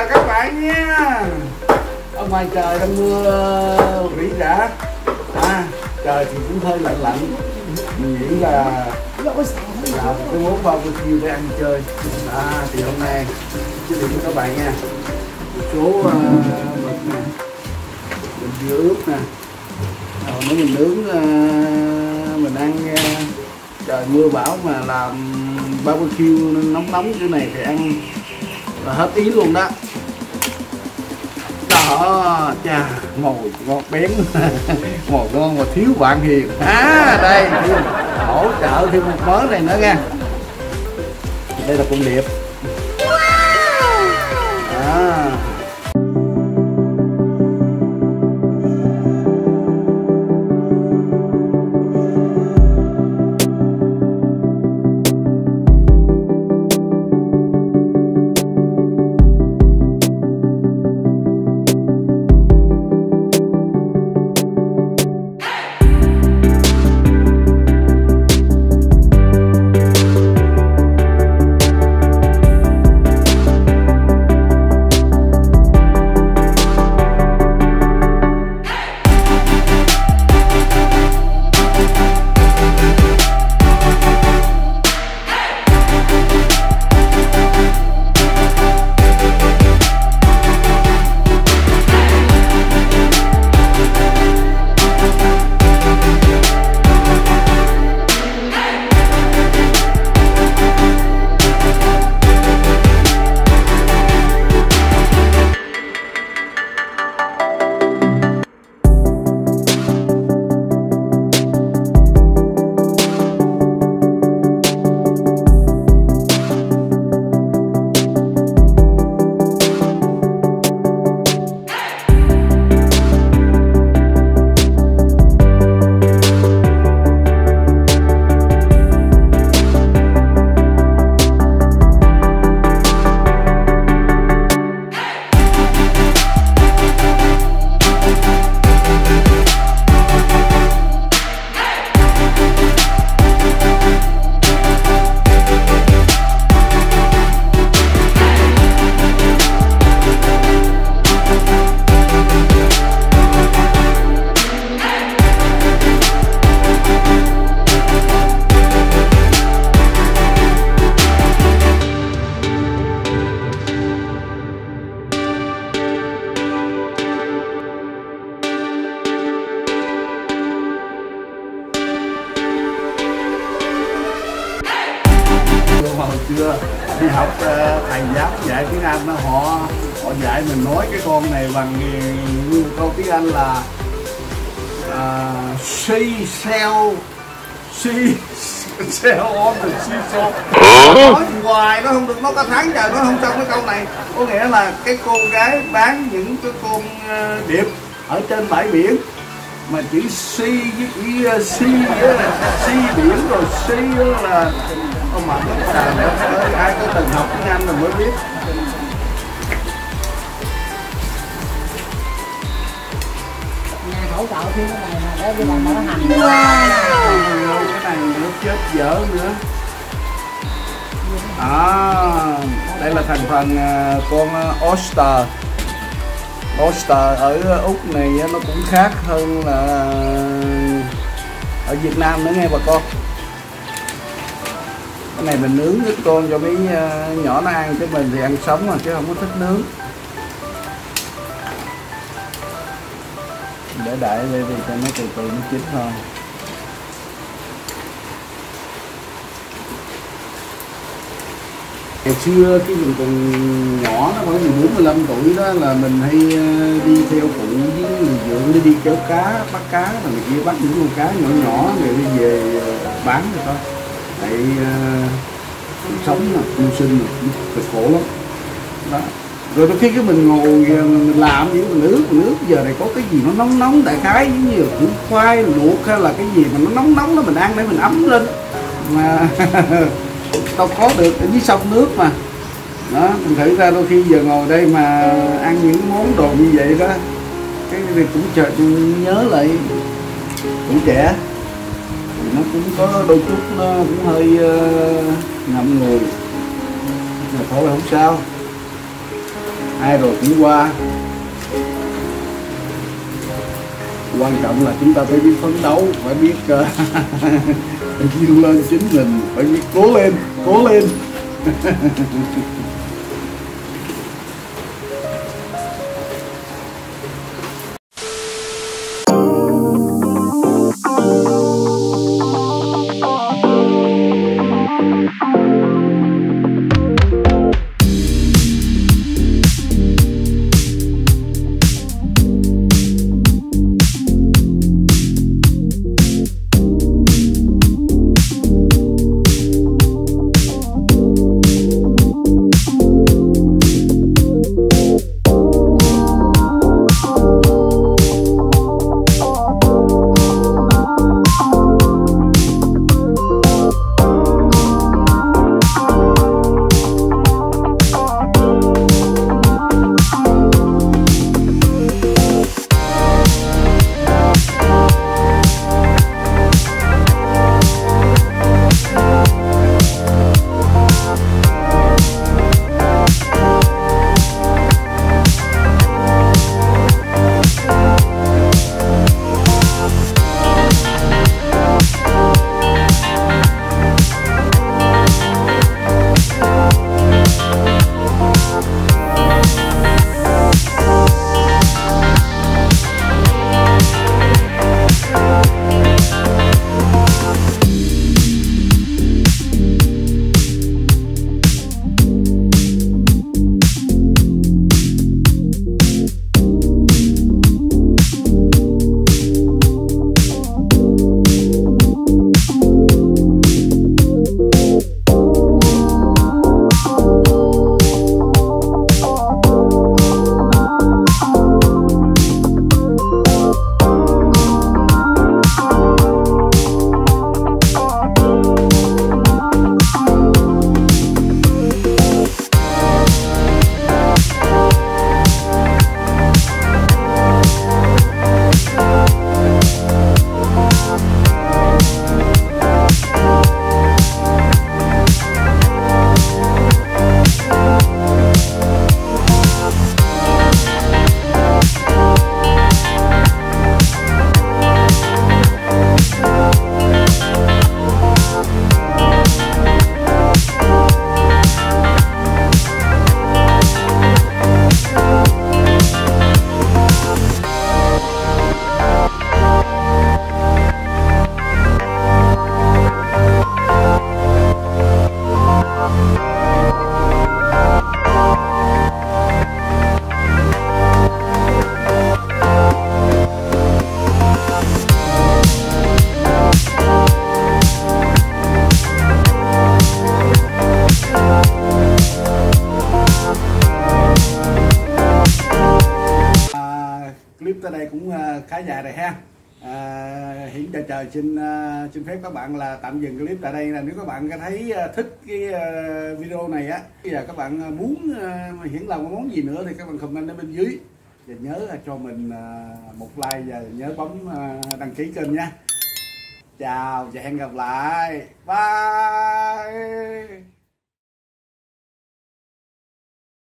chào các bạn nha. Ở ngoài trời đang mưa rỉ rả, trời thì cũng hơi lạnh lạnh. Mình nghĩ là cái món barbecue để ăn chơi. Thì hôm nay giới thiệu với các bạn nha, một số mực nè, mình dưa ướp nè. Nếu mình nướng mình ăn trời mưa bão mà làm barbecue nóng nóng như này thì ăn là hết ý luôn đó. Đó, chà, ngồi ngọt bén, ngồi ngon mà thiếu bạn hiền. Đây, hỗ trợ thêm một mớ này nữa nha. Đây là con điệp. Hồi xưa đi học thầy giáo dạy tiếng Anh họ dạy mình nói cái con này bằng câu tiếng Anh là sail on the seashore. Nói hoài nó không được, nó cả tháng trời nó không xong cái câu này. Có nghĩa là cái cô gái bán những cái con điệp ở trên bãi biển mà chữ si với si biển rồi si là ông mà ai có từng học tiếng Anh rồi mới biết. Nhà hỗ trợ thêm cái này là để đi làm mỡ hành. Cái này nó chết dở nữa. Đây là thành phần con oyster. Oyster ở Úc này nó cũng khác hơn là ở Việt Nam nữa nghe bà con. Cái này mình nướng cái con cho mấy nhỏ nó ăn, chứ mình thì ăn sống mà chứ không có thích nướng. Để đậy đây thì cho nó từ từ nó chín thôi. Ngày xưa khi mình còn nhỏ, nó khoảng 14-15 tuổi đó là mình hay đi theo phụ với người dượng để đi kéo cá, bắt cá, rồi người kia bắt những con cá nhỏ nhỏ rồi đi về bán rồi thôi. Tại sống mà mưu sinh mà cực khổ lắm đó. Rồi đôi khi cái mình ngồi mình làm gì mình nước giờ này có cái gì nó nóng đại khái giống như củ khoai luộc hay là cái gì mà nó nóng đó mình ăn để mình ấm lên mà đâu có được ở dưới sông nước mà đó. Mình thử ra đôi khi giờ ngồi đây mà ăn những món đồ như vậy đó, cái việc cũng nhớ lại tuổi trẻ, nó cũng có đôi chút nó cũng hơi ngậm ngùi, mà thôi không sao. ai rồi cũng qua. Quan trọng là chúng ta phải biết phấn đấu, phải biết vươn lên chính mình, phải biết cố lên, cố lên. Tới đây cũng khá dài rồi ha. Hiển chào trời xin phép các bạn là tạm dừng clip tại đây. Là nếu các bạn thấy thích cái video này á, giờ các bạn muốn Hiển làm món gì nữa thì các bạn comment ở bên dưới, và nhớ cho mình một like và nhớ bấm đăng ký kênh nha. Chào và hẹn gặp lại, bye.